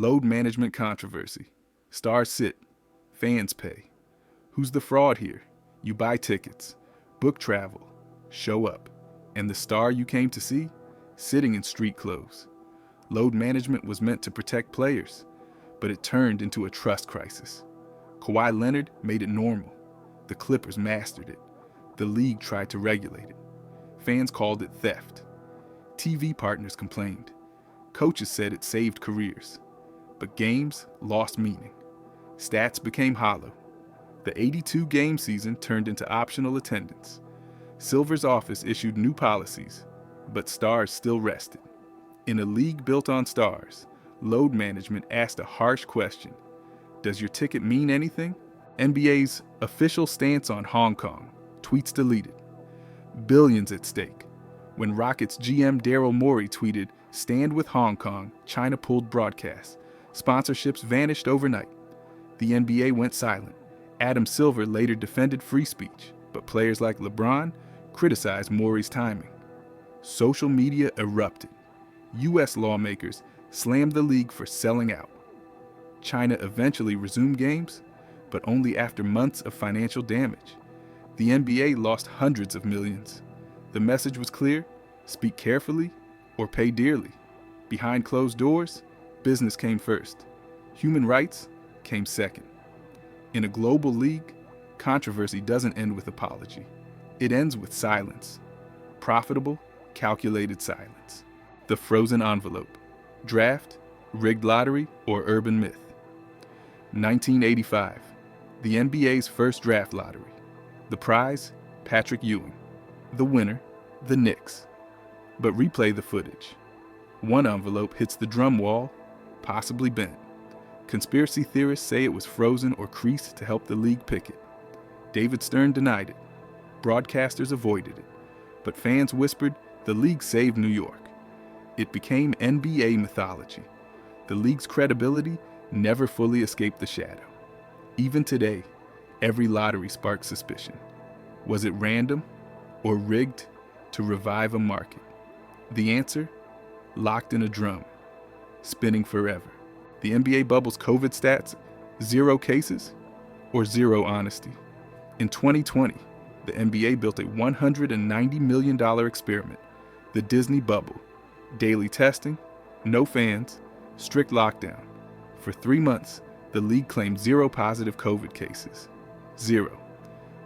Load management controversy. Stars sit. Fans pay. Who's the fraud here? You buy tickets, book travel, show up, and the star you came to see, sitting in street clothes. Load management was meant to protect players, but it turned into a trust crisis. Kawhi Leonard made it normal. The Clippers mastered it. The league tried to regulate it. Fans called it theft. TV partners complained. Coaches said it saved careers. But games lost meaning. Stats became hollow. The 82-game season turned into optional attendance. Silver's office issued new policies, but stars still rested. In a league built on stars, load management asked a harsh question. Does your ticket mean anything? NBA's official stance on Hong Kong. Tweets deleted. Billions at stake. When Rockets GM Daryl Morey tweeted, "Stand with Hong Kong," China pulled broadcasts. Sponsorships vanished overnight. The NBA went silent. Adam Silver later defended free speech, but players like LeBron criticized Morey's timing. Social media erupted. U.S. lawmakers slammed the league for selling out. China eventually resumed games, but only after months of financial damage. The NBA lost hundreds of millions. The message was clear: speak carefully or pay dearly. Behind closed doors, business came first. Human rights came second. In a global league, controversy doesn't end with apology. It ends with silence. Profitable, calculated silence. The frozen envelope. Draft, rigged lottery, or urban myth. 1985. The NBA's first draft lottery. The prize, Patrick Ewing. The winner, the Knicks. But replay the footage. One envelope hits the drum wall, possibly bent. Conspiracy theorists say it was frozen or creased to help the league pick it. David Stern denied it. Broadcasters avoided it. But fans whispered the league saved New York. It became NBA mythology. The league's credibility never fully escaped the shadow. Even today, every lottery sparks suspicion. Was it random or rigged to revive a market? The answer? Locked in a drum, spinning forever. The NBA bubble's COVID stats, 0 cases or 0 honesty. In 2020, the NBA built a $190 million experiment, the Disney bubble. Daily testing, no fans, strict lockdown. For 3 months, the league claimed 0 positive COVID cases. 0.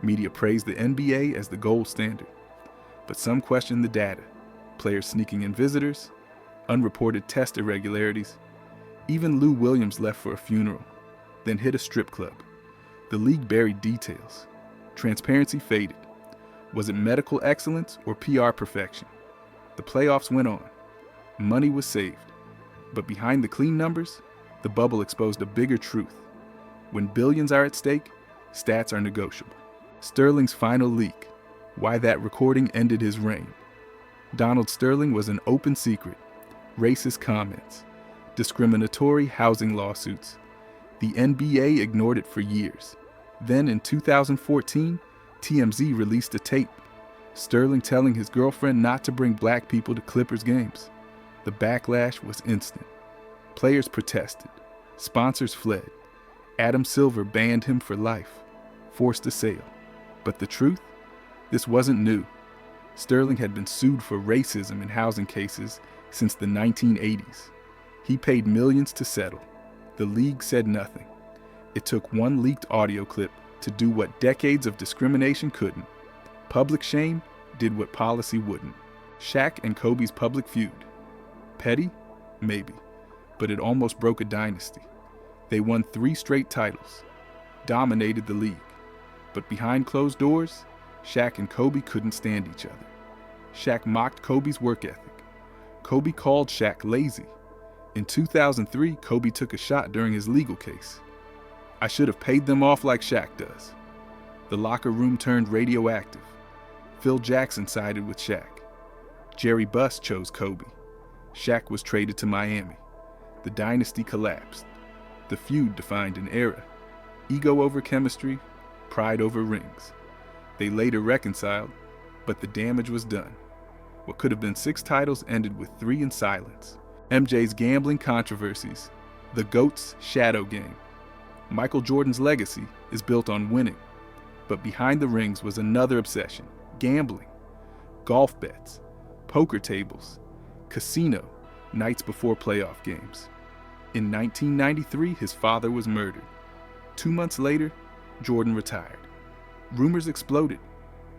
Media praised the NBA as the gold standard. But some questioned the data. Players sneaking in visitors, unreported test irregularities. Even Lou Williams left for a funeral, then hit a strip club. The league buried details. Transparency faded. Was it medical excellence or PR perfection? The playoffs went on. Money was saved. But behind the clean numbers, the bubble exposed a bigger truth. When billions are at stake, stats are negotiable. Sterling's final leak. Why that recording ended his reign. Donald Sterling was an open secret. Racist comments. Discriminatory housing lawsuits. The NBA ignored it for years. Then in 2014, TMZ released a tape. Sterling telling his girlfriend not to bring black people to Clippers games. The backlash was instant. Players protested. Sponsors fled. Adam Silver banned him for life. Forced a sale. But the truth? This wasn't new. Sterling had been sued for racism in housing cases since the 1980s. He paid millions to settle. The league said nothing. It took one leaked audio clip to do what decades of discrimination couldn't. Public shame did what policy wouldn't. Shaq and Kobe's public feud. Petty? Maybe. But it almost broke a dynasty. They won 3 straight titles. Dominated the league. But behind closed doors, Shaq and Kobe couldn't stand each other. Shaq mocked Kobe's work ethic. Kobe called Shaq lazy. In 2003, Kobe took a shot during his legal case. I should have paid them off like Shaq does. The locker room turned radioactive. Phil Jackson sided with Shaq. Jerry Buss chose Kobe. Shaq was traded to Miami. The dynasty collapsed. The feud defined an era. Ego over chemistry, pride over rings. They later reconciled, but the damage was done. What could have been 6 titles ended with 3 in silence. MJ's gambling controversies. The GOAT's shadow game. Michael Jordan's legacy is built on winning, but behind the rings was another obsession: gambling, golf bets, poker tables, casino, nights before playoff games. In 1993, his father was murdered. 2 months later, Jordan retired. Rumors exploded.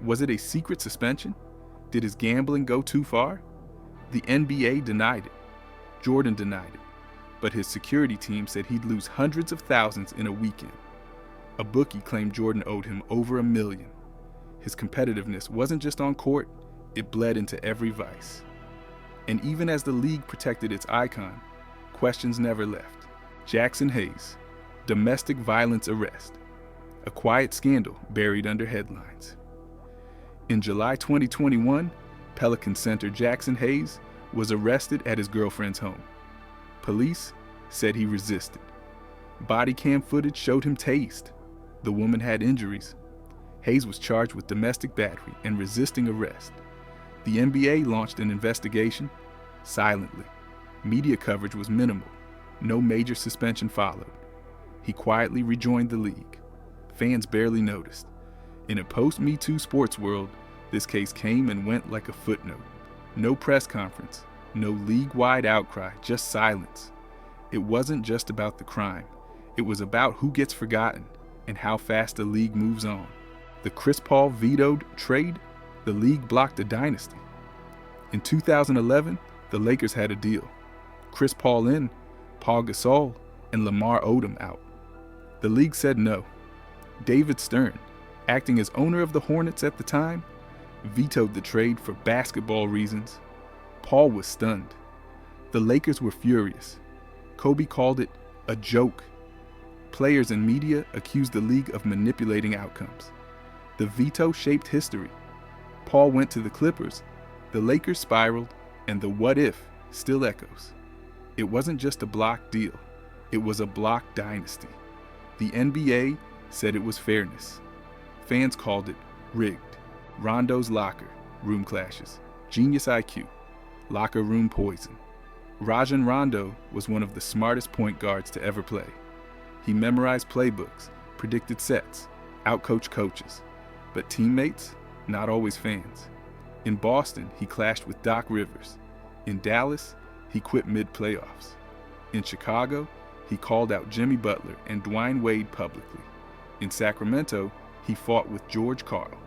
Was it a secret suspension? Did his gambling go too far? The NBA denied it. Jordan denied it. But his security team said he'd lose hundreds of thousands in a weekend. A bookie claimed Jordan owed him over $1 million. His competitiveness wasn't just on court, it bled into every vice. And even as the league protected its icon, questions never left. Jackson Hayes, domestic violence arrest. A quiet scandal buried under headlines. In July 2021, Pelican center Jackson Hayes was arrested at his girlfriend's home. Police said he resisted. Body cam footage showed him tased. The woman had injuries. Hayes was charged with domestic battery and resisting arrest. The NBA launched an investigation silently. Media coverage was minimal. No major suspension followed. He quietly rejoined the league. Fans barely noticed. In a post-Me Too sports world, this case came and went like a footnote. No press conference, no league-wide outcry, just silence. It wasn't just about the crime. It was about who gets forgotten and how fast the league moves on. The Chris Paul vetoed trade, the league blocked a dynasty. In 2011, the Lakers had a deal. Chris Paul in, Paul Gasol, and Lamar Odom out. The league said no. David Stern, acting as owner of the Hornets at the time, vetoed the trade for basketball reasons. Paul was stunned. The Lakers were furious. Kobe called it a joke. Players and media accused the league of manipulating outcomes. The veto shaped history. Paul went to the Clippers, the Lakers spiraled, and the what if still echoes. It wasn't just a block deal, it was a block dynasty. The NBA said it was fairness. Fans called it rigged. Rondo's locker room clashes, genius IQ, locker room poison. Rajon Rondo was one of the smartest point guards to ever play. He memorized playbooks, predicted sets, outcoached coaches. But teammates, not always fans. In Boston, he clashed with Doc Rivers. In Dallas, he quit mid-playoffs. In Chicago, he called out Jimmy Butler and Dwayne Wade publicly. In Sacramento, he fought with George Karl.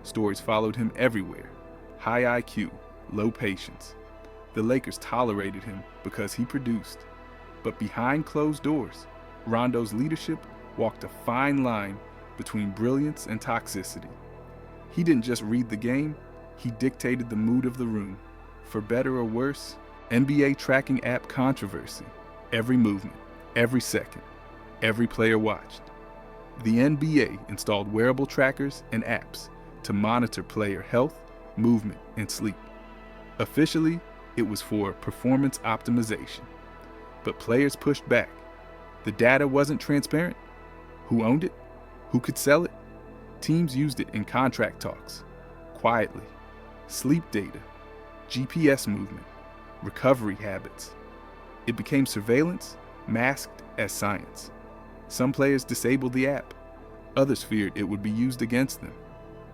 Stories followed him everywhere. High IQ, low patience. The Lakers tolerated him because he produced. But behind closed doors, Rondo's leadership walked a fine line between brilliance and toxicity. He didn't just read the game, he dictated the mood of the room. For better or worse, NBA tracking app controversy. Every movement, every second, every player watched. The NBA installed wearable trackers and apps to monitor player health, movement, and sleep. Officially, it was for performance optimization. But players pushed back. The data wasn't transparent. Who owned it? Who could sell it? Teams used it in contract talks, quietly. Sleep data, GPS movement, recovery habits. It became surveillance, masked as science. Some players disabled the app. Others feared it would be used against them.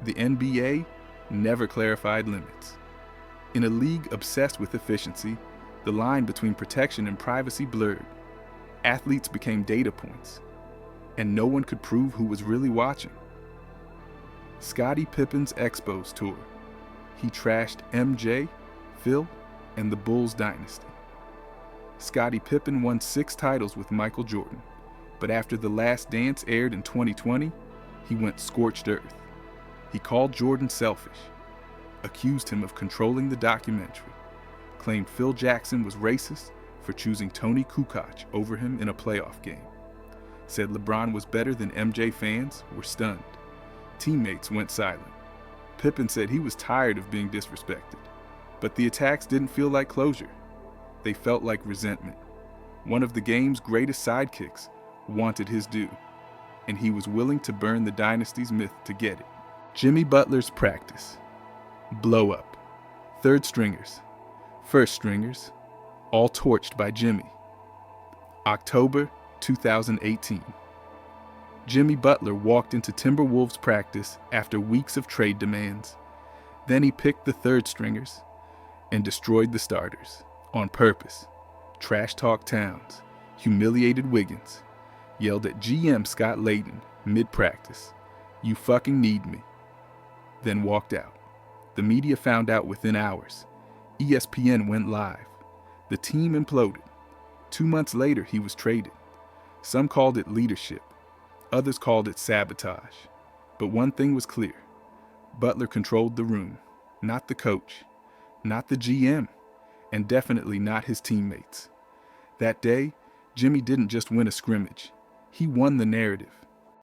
The NBA never clarified limits. In a league obsessed with efficiency, the line between protection and privacy blurred. Athletes became data points, and no one could prove who was really watching. Scottie Pippen's Expos tour. He trashed MJ, Phil, and the Bulls dynasty. Scottie Pippen won 6 titles with Michael Jordan, but after The Last Dance aired in 2020, he went scorched earth. He called Jordan selfish, accused him of controlling the documentary, claimed Phil Jackson was racist for choosing Tony Kukoc over him in a playoff game, said LeBron was better than MJ. Fans were stunned. Teammates went silent. Pippen said he was tired of being disrespected, but the attacks didn't feel like closure. They felt like resentment. One of the game's greatest sidekicks wanted his due, and he was willing to burn the dynasty's myth to get it. Jimmy Butler's practice. Blow up. Third stringers, first stringers, all torched by Jimmy. October 2018. Jimmy Butler walked into Timberwolves practice after weeks of trade demands. Then he picked the third stringers and destroyed the starters on purpose. Trash talk Towns, humiliated Wiggins, yelled at GM Scott Layden mid-practice, "You fucking need me," then walked out. The media found out within hours. ESPN went live. The team imploded. 2 months later, he was traded. Some called it leadership. Others called it sabotage. But one thing was clear. Butler controlled the room, not the coach, not the GM, and definitely not his teammates. That day, Jimmy didn't just win a scrimmage. He won the narrative.